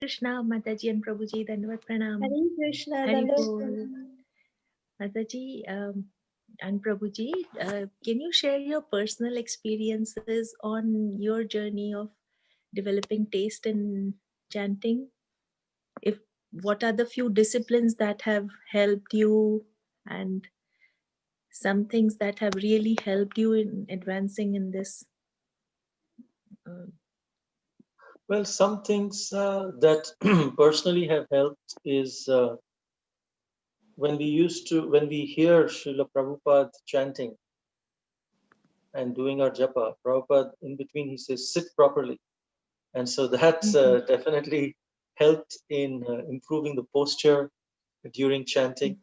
Krishna, Mataji and Prabhuji, Dandavat Pranam. Hare Krishna, Hari Dandavat Bol. Pranam. Mataji and Prabhuji, can you share your personal experiences on your journey of developing taste in chanting? If what are the few disciplines that have helped you, and some things that have really helped you in advancing in this? Uh, Well, some things that personally have helped is when we hear Srila Prabhupada chanting and doing our japa, Prabhupada in between he says, sit properly. And so that's definitely helped in improving the posture during chanting.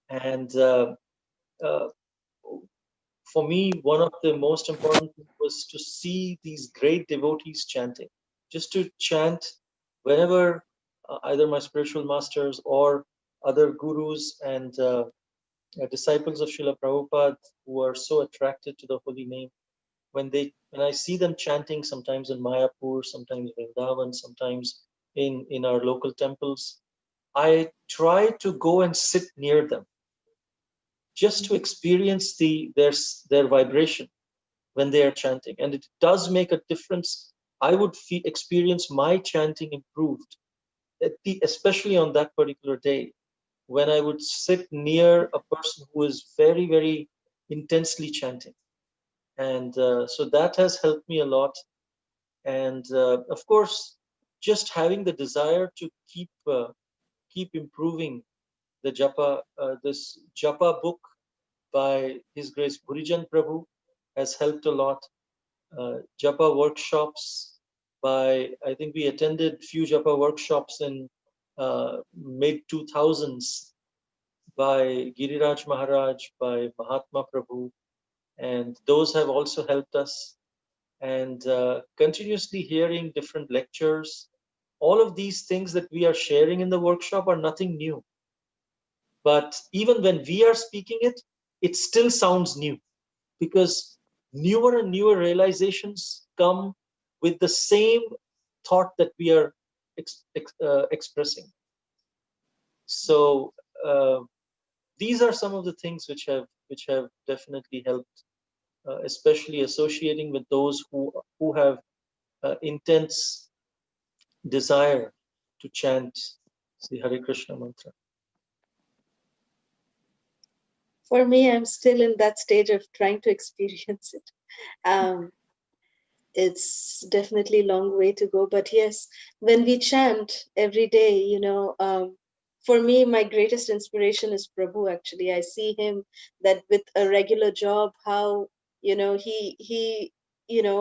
And uh, for me, one of the most important things was to see these great devotees chanting. Just to chant whenever either my spiritual masters or other gurus and disciples of Srila Prabhupada who are so attracted to the holy name, when I see them chanting, sometimes in Mayapur, sometimes in Vrindavan, sometimes in our local temples, I try to go and sit near them just to experience their vibration when they are chanting, and it does make a difference. I would experience my chanting improved, especially on that particular day when I would sit near a person who is very, very intensely chanting. And so that has helped me a lot. And of course, just having the desire to keep improving the japa. This japa book by His Grace Burijan Prabhu has helped a lot. Japa workshops I think we attended few Japa workshops in mid 2000s by Giriraj Maharaj, by Mahatma Prabhu, and those have also helped us. And continuously hearing different lectures, all of these things that we are sharing in the workshop are nothing new. But even when we are speaking it, it still sounds new, because newer and newer realizations come with the same thought that we are expressing. So these are some of the things which have definitely helped, especially associating with those who have intense desire to chant the Hare Krishna mantra. For me, I'm still in that stage of trying to experience it. Um, it's definitely a long way to go, but yes, when we chant every day, for me, my greatest inspiration is Prabhu. Actually, I see him that with a regular job, how he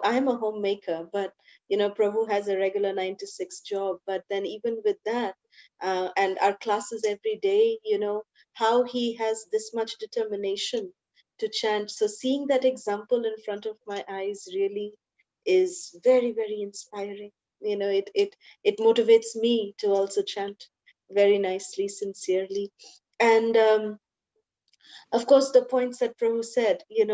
I'm a homemaker, but Prabhu has a regular 9 to 6 job. But then even with that, and our classes every day, how he has this much determination to chant. So seeing that example in front of my eyes really is very, very inspiring. It motivates me to also chant very nicely, sincerely. And of course, the points that Prabhu said, I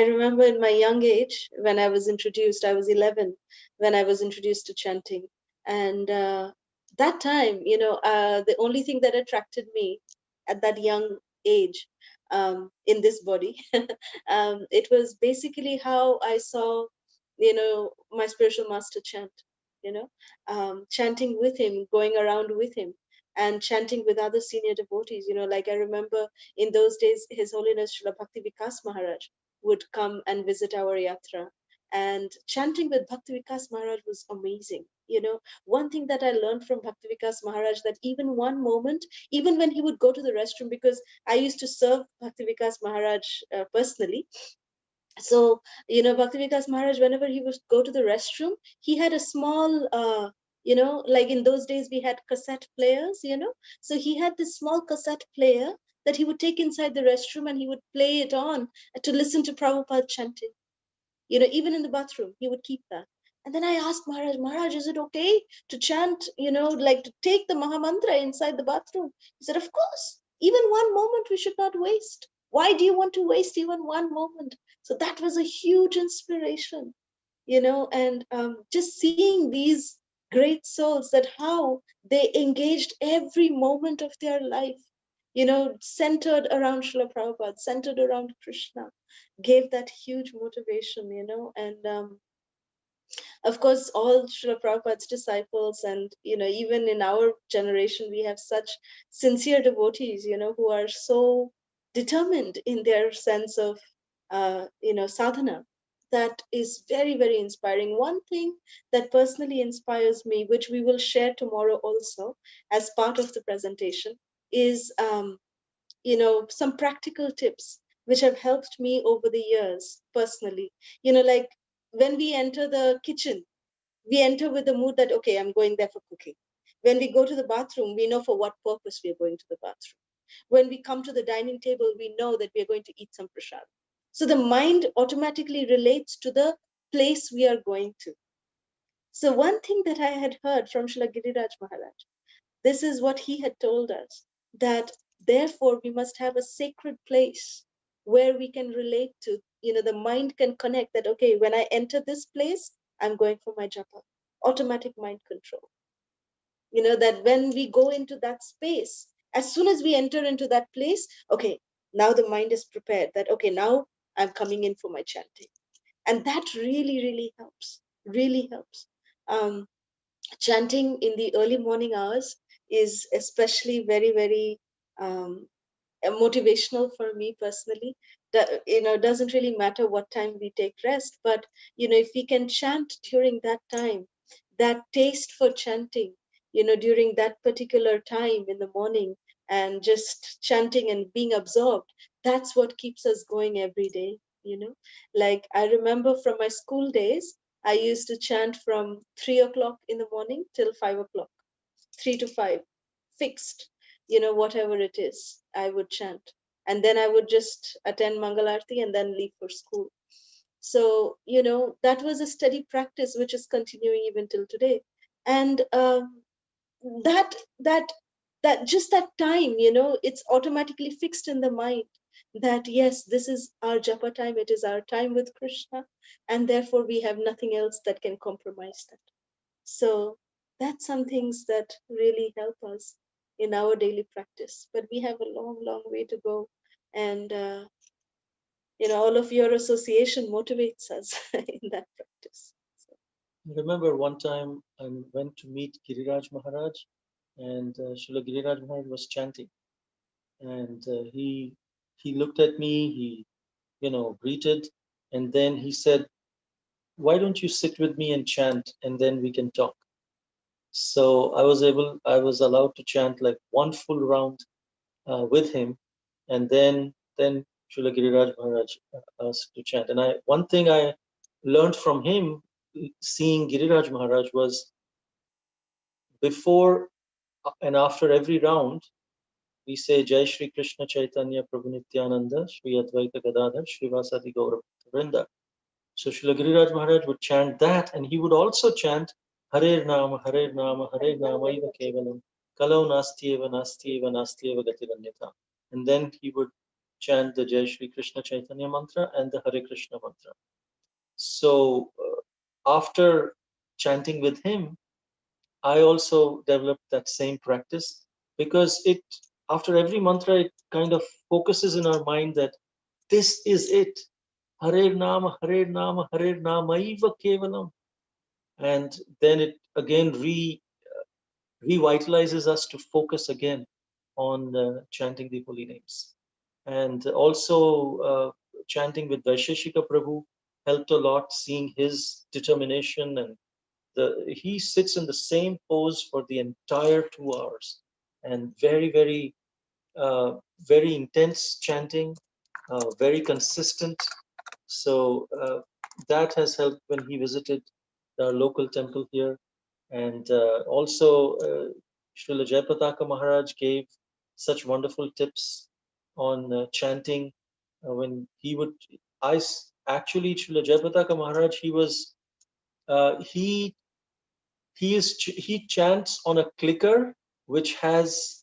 remember in my young age when I was introduced, I was 11 when I was introduced to chanting. And that time, the only thing that attracted me at that young age, in this body, it was basically how I saw, my spiritual master chant, chanting with him, going around with him and chanting with other senior devotees. Like I remember in those days, His Holiness Srila Bhakti Vikas Maharaj would come and visit our yatra. And chanting with Bhakti Vikas Maharaj was amazing. One thing that I learned from Bhakti Vikas Maharaj, that even one moment, even when he would go to the restroom, because I used to serve Bhakti Vikas Maharaj personally. So, Bhakti Vikas Maharaj, whenever he would go to the restroom, he had a small, like in those days we had cassette players, so he had this small cassette player that he would take inside the restroom and he would play it on to listen to Prabhupada chanting. Even in the bathroom, he would keep that. And then I asked Maharaj, Maharaj, is it okay to chant, like to take the Mahamantra inside the bathroom? He said, of course, even one moment we should not waste. Why do you want to waste even one moment? So that was a huge inspiration, and just seeing these great souls, that how they engaged every moment of their life, centered around Srila Prabhupada, centered around Krishna, gave that huge motivation, and of course, all Srila Prabhupada's disciples, and even in our generation, we have such sincere devotees, who are so determined in their sense of, sadhana. That is very, very inspiring. One thing that personally inspires me, which we will share tomorrow also as part of the presentation, is some practical tips which have helped me over the years personally. Like when we enter the kitchen, we enter with the mood that, okay, I'm going there for cooking. When we go to the bathroom, we know for what purpose we are going to the bathroom. When we come to the dining table, we know that we are going to eat some prasad. So the mind automatically relates to the place we are going to. So one thing that I had heard from Srila Giriraj Maharaj, this is what he had told us, that therefore we must have a sacred place where we can relate to, the mind can connect that, okay, when I enter this place, I'm going for my japa. Automatic mind control. That when we go into that space, as soon as we enter into that place, okay, now the mind is prepared that, okay, now I'm coming in for my chanting. And that really, really helps, really helps. Um, Chanting in the early morning hours is especially very, very um, motivational for me personally. That, doesn't really matter what time we take rest, but if we can chant during that time, that taste for chanting, during that particular time in the morning, and just chanting and being absorbed, that's what keeps us going every day. Like I remember from my school days, I used to chant from 3 o'clock in the morning till 5 o'clock, 3 to 5, fixed, whatever it is, I would chant. And then I would just attend Mangalarti and then leave for school. So, that was a steady practice which is continuing even till today. And that, that, that just that time, it's automatically fixed in the mind that, yes, this is our japa time, it is our time with Krishna, and therefore we have nothing else that can compromise that. So that's some things that really help us in our daily practice. But we have a long, long way to go. And, all of your association motivates us in that practice. So, I remember one time I went to meet Giriraj Maharaj, and Srila Giriraj Maharaj was chanting, and he looked at me, he greeted, and then he said, "Why don't you sit with me and chant, and then we can talk?" So I was allowed to chant like one full round with him, and then Srila Giriraj Maharaj asked to chant. And one thing I learned from him, seeing Giriraj Maharaj, was before and after every round, we say Jai Shri Krishna Chaitanya Prabhu Nityananda Shri Advaita Gadadhar Srivasadi Gaura Vrinda. So Srila Giriraj Maharaj would chant that, and he would also chant Hare Nama, Hare Nama, Hare Nama Iva Kevalam, Kalau Nastyeva, Nastyeva, Nastyeva Gatiranyata. And then he would chant the Jai Shri Krishna Chaitanya mantra and the Hare Krishna mantra. So after chanting with him, I also developed that same practice, because it, after every mantra, it kind of focuses in our mind that this is it. Hare Nama, Hare Nama, Hare Nama Iva Kevalam. And then it again revitalizes us to focus again on chanting the holy names. And also chanting with Vaisheshika Prabhu helped a lot, seeing his determination, and he sits in the same pose for the entire 2 hours, and very intense chanting, very consistent. So that has helped when he visited our local temple here. And also, Srila Jayapataka Maharaj gave such wonderful tips on chanting. When he would, actually, Srila Jayapataka Maharaj, he he chants on a clicker which has,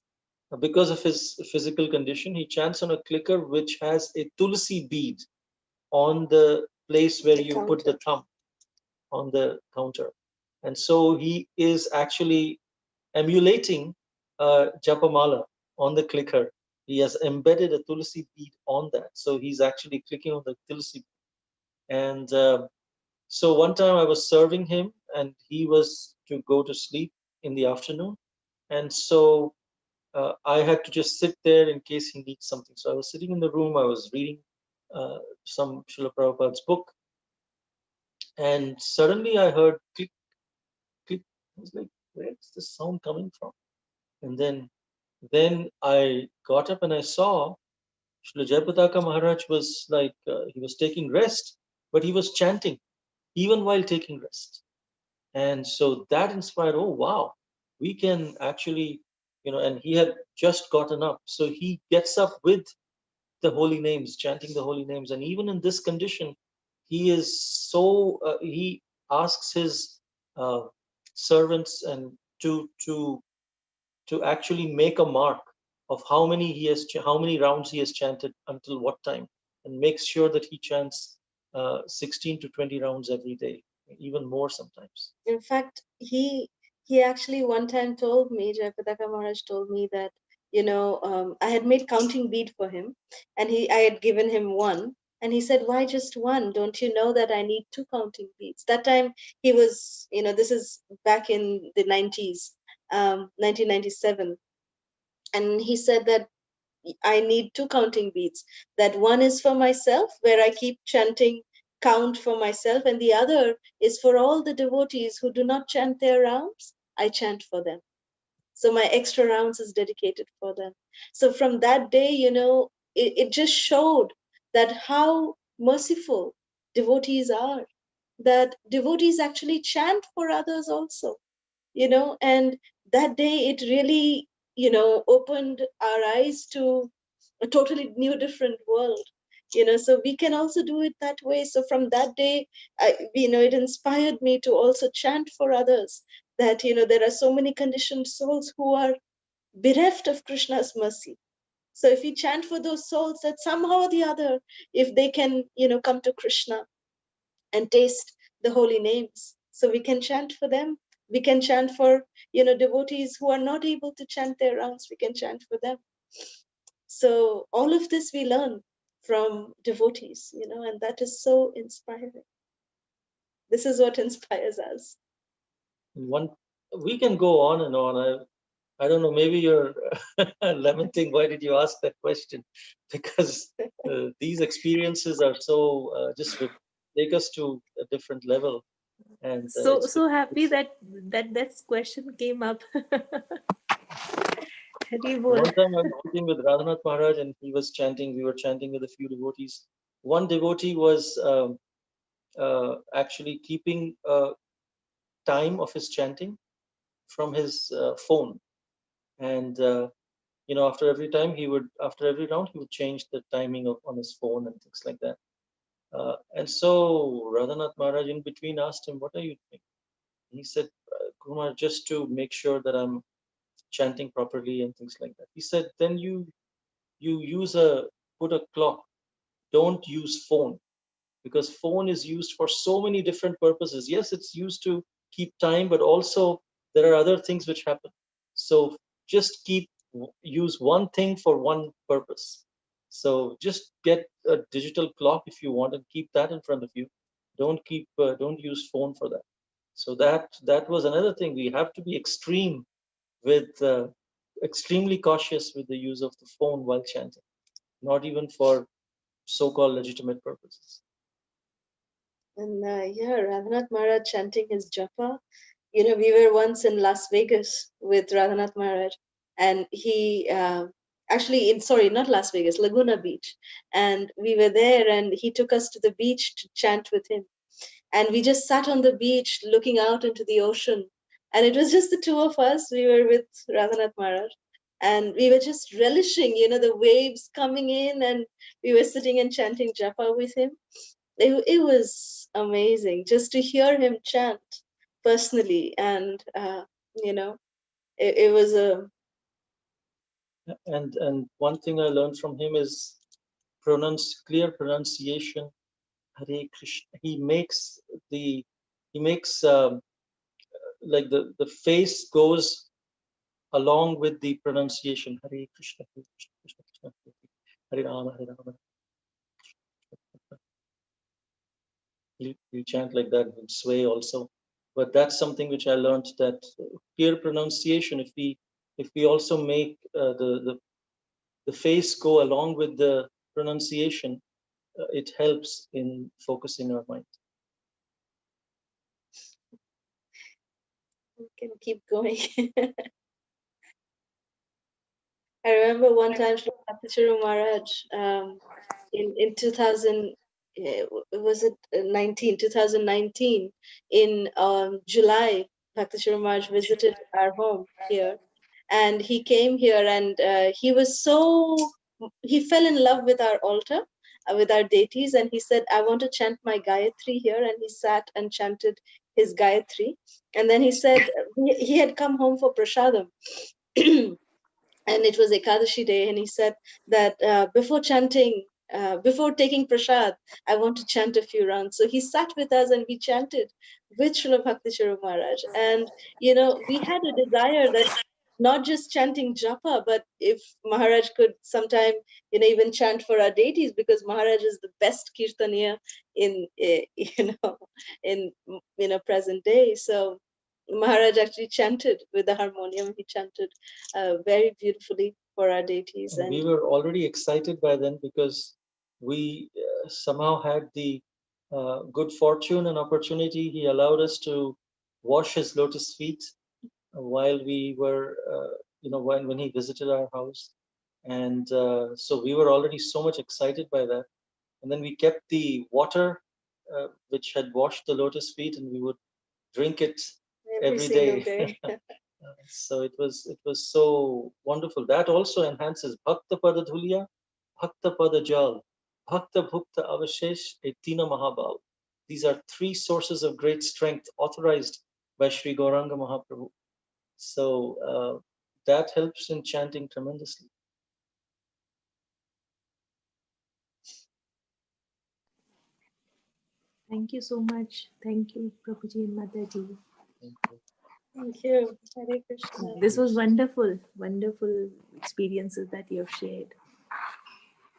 because of his physical condition, he chants on a clicker which has a tulsi bead on the place where the you put the counter. thumb on the counter. And so he is actually emulating Japamala on the clicker. He has embedded a Tulsi bead on that. So he's actually clicking on the Tulsi. And so one time I was serving him and he was to go to sleep in the afternoon. And so I had to just sit there in case he needs something. So I was sitting in the room, I was reading some Srila Prabhupada's book, and suddenly I heard click, click. I was like, where's this sound coming from? And then I got up and I saw Srila Jayapataka Maharaj was like, he was taking rest, but he was chanting even while taking rest. And so that inspired, oh, wow, we can actually, and he had just gotten up. So he gets up with the holy names, chanting the holy names. And even in this condition, he is so, he asks his uh, servants and to actually make a mark of how many rounds he has chanted until what time, and makes sure that he chants 16 to 20 rounds every day, even more sometimes. In fact, he actually one time told me, Jayapataka Maharaj told me that, I had made counting bead for him, and I had given him one, and he said, "Why just one? Don't you know that I need two counting beads?" That time he was, this is back in the 90s, 1997, and he said that I need two counting beads. That one is for myself, where I keep chanting count for myself, and the other is for all the devotees who do not chant their rounds. I chant for them. So my extra rounds is dedicated for them. So from that day, it just showed that how merciful devotees are, that devotees actually chant for others also, and that day it really, opened our eyes to a totally new different world, so we can also do it that way. So from that day, it inspired me to also chant for others, that there are so many conditioned souls who are bereft of Krishna's mercy. So if we chant for those souls, that somehow or the other, if they can come to Krishna and taste the holy names, so we can chant for them. We can chant for devotees who are not able to chant their rounds. We can chant for them. So all of this we learn from devotees, and that is so inspiring. This is what inspires us. One, we can go on and on. I don't know, maybe you're lamenting why did you ask that question? Because these experiences are so just take us to a different level, and So it's so happy it's that that question came up. Hari bol. one time I was sitting with Radhanath Maharaj and he was chanting. We were chanting with a few devotees. One devotee was actually keeping time of his chanting from his phone, and after every time after every round he would change the timing on his phone and things like that. And so Radhanath Maharaj in between asked him, "What are you doing?" He said, "Guru Maharaj, just to make sure that I'm chanting properly and things like that." He said, "Then you use a put a clock. Don't use phone, because phone is used for so many different purposes. Yes, it's used to keep time, but also there are other things which happen. So just use one thing for one purpose. So just get a digital clock if you want and keep that in front of you. Don't use phone for that." So that was another thing. We have to be extremely cautious with the use of the phone while chanting, not even for so-called legitimate purposes. And yeah, Radhanath Maharaj chanting his japa. We were once in Las Vegas with Radhanath Maharaj, and he actually, sorry, not Las Vegas, Laguna Beach. And we were there, and he took us to the beach to chant with him. And we just sat on the beach looking out into the ocean. And it was just the two of us. We were with Radhanath Maharaj. And we were just relishing, the waves coming in, and we were sitting and chanting japa with him. It was amazing just to hear him chant personally. And, it was a. And one thing I learned from him is clear pronunciation. Hare Krishna. The he makes like the face goes along with the pronunciation. Hare Krishna, Hare Krishna, Krishna Krishna, Hare Rama, Hare Rama. You chant like that, you sway also. But that's something which I learned, that clear pronunciation. If we also make the face go along with the pronunciation, it helps in focusing our mind. We can keep going. I remember one time Sri Maharaj, in 2000, was it 2019, in July, Bhakti Maharaj visited our home here, and he came here, and he fell in love with our altar, with our deities, and he said, I want to chant my Gayatri here, and he sat and chanted his Gayatri, and then he said he had come home for prasadam. And it was Ekadashi day, and he said that before taking prasad, I want to chant a few rounds. So he sat with us and we chanted with Srila Bhakti Maharaj. And, we had a desire that not just chanting japa, but if Maharaj could sometime, even chant for our deities, because Maharaj is the best kirtaniya in, in, present day. So Maharaj actually chanted with the harmonium. He chanted very beautifully for our deities. And we were already excited by then, because we somehow had the good fortune and opportunity. He allowed us to wash his lotus feet while we were, when he visited our house. And so we were already so much excited by that. And then we kept the water which had washed the lotus feet, and we would drink it every day. So it was so wonderful. That also enhances Bhakta Pada Dhulya, Bhakta Pada Jal, Bhakta Bhukta Avashesh, Etina Mahabhav. These are three sources of great strength authorized by Sri Gauranga Mahaprabhu. So that helps in chanting tremendously. Thank you so much. Thank you, Prabhuji and Mataji. Thank you. Hare Krishna. This was wonderful, wonderful experiences that you have shared.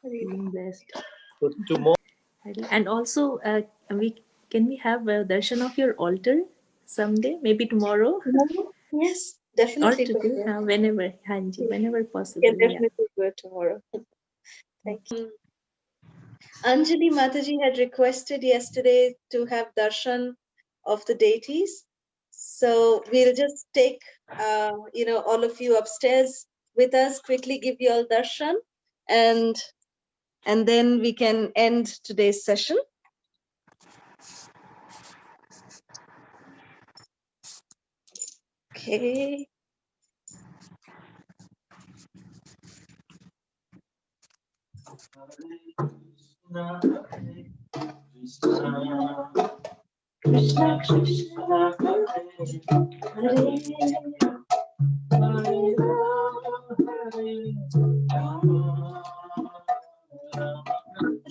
Feeling blessed. So tomorrow, And also, can we have a darshan of your altar someday? Maybe tomorrow Yes, or definitely. today, whenever, Hanji, whenever We possible. can definitely do it tomorrow. Thank you. Anjali Mataji had requested yesterday to have darshan of the deities. So we'll just take, all of you upstairs with us, quickly give you all darshan, and then we can end today's session. Okay. Krishna Krishna, Hare Hare, Hare Rama,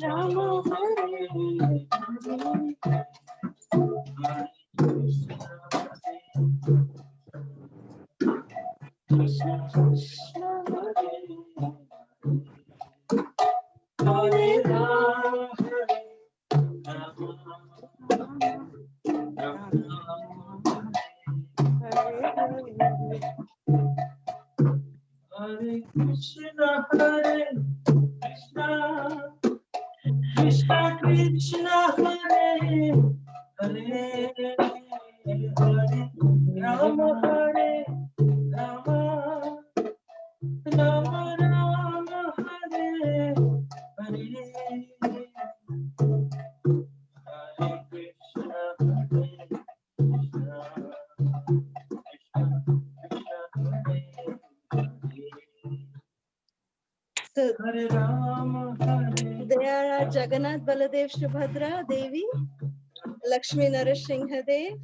Rama Hare Hare. Krishna Krishna, Hare Rama, Hare Krishna, Hare Krishna, Krishna Krishna, Hare Hare, Hare Rama, Hare Rama, Rama Rama, Hare Hare. Hare Krishna, Hare Krishna, Krishna Krishna, Hare So Hare Rama, Hare. there are Jagannath, Baladev, Subhadra, Devi, Lakshmi Narasingha Dev,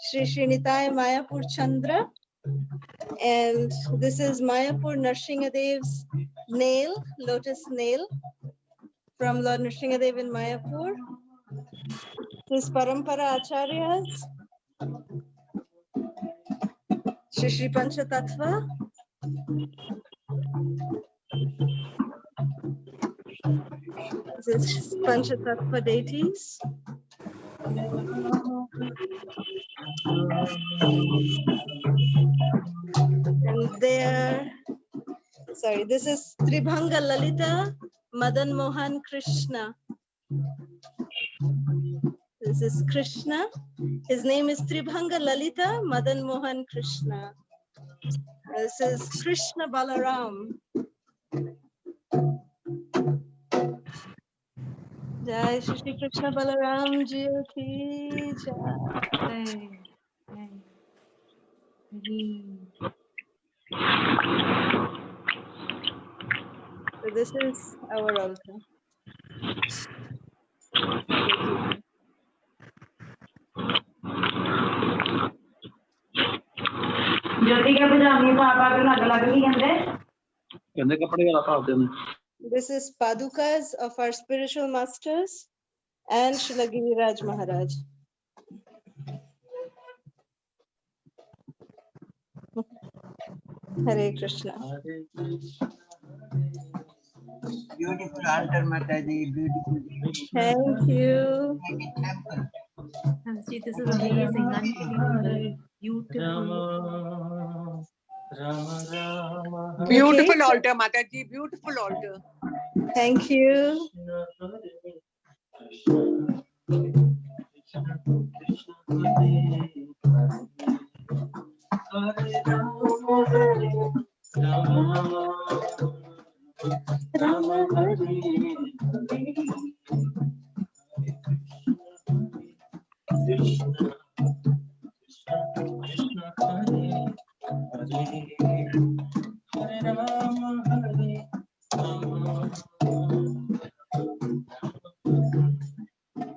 Sri Srinitai Mayapur Chandra, and this is Mayapur Narsinghdev's nail, lotus nail from Lord Narsinghadev in Mayapur. This Parampara Acharyas, Shri Shri Panchatattva. This is Panchatattva deities. And there, sorry, this is Tribhanga Lalita Madan Mohan Krishna. This is Krishna. His name is Tribhanga Lalita Madan Mohan Krishna. This is Krishna Balaram. Jai Shri Shri Krishna Balaram Ji ki jai. So this is our altar. This is Padukas of our spiritual masters and Srila Giriraj Maharaj. Hare Krishna. Beautiful altar, Mataji. Beautiful. Thank you. Like a temple. This is amazing, unbelievable, beautiful. Beautiful altar, Mataji. Beautiful altar. Thank you.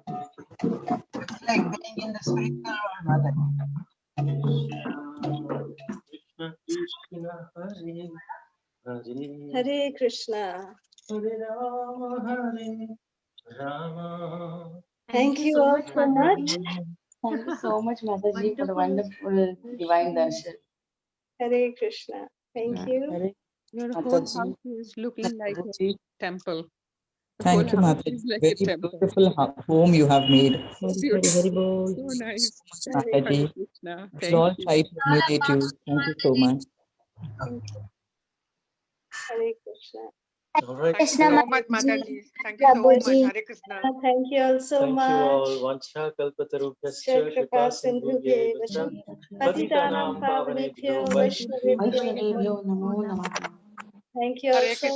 It's like being in the spiritual world, Mataji. Hare Krishna. Thank you all so much. Thank you so much, Mataji, for the wonderful divine darshan. Hare Krishna. Thank you. Your whole Mataji. house is looking like Mataji. a temple. The Thank you, whole house Mataji. is like Very a temple. beautiful home you have made. So beautiful. So nice. Hare Mataji. Krishna. We Thank should all you. try to emulate you. Thank you so much. Thank you. Hare Krishna. All right. Thank you so much, Mataji. Thank you so much. Hare Krishna. Thank you all so Thank much. you all. Vancha kalpatarubhyascha kripa sindhubhya cha patitanam pavanebhyo vaishnavebhyo Vaishnavebhyo namo namaha. Thank you all Hare so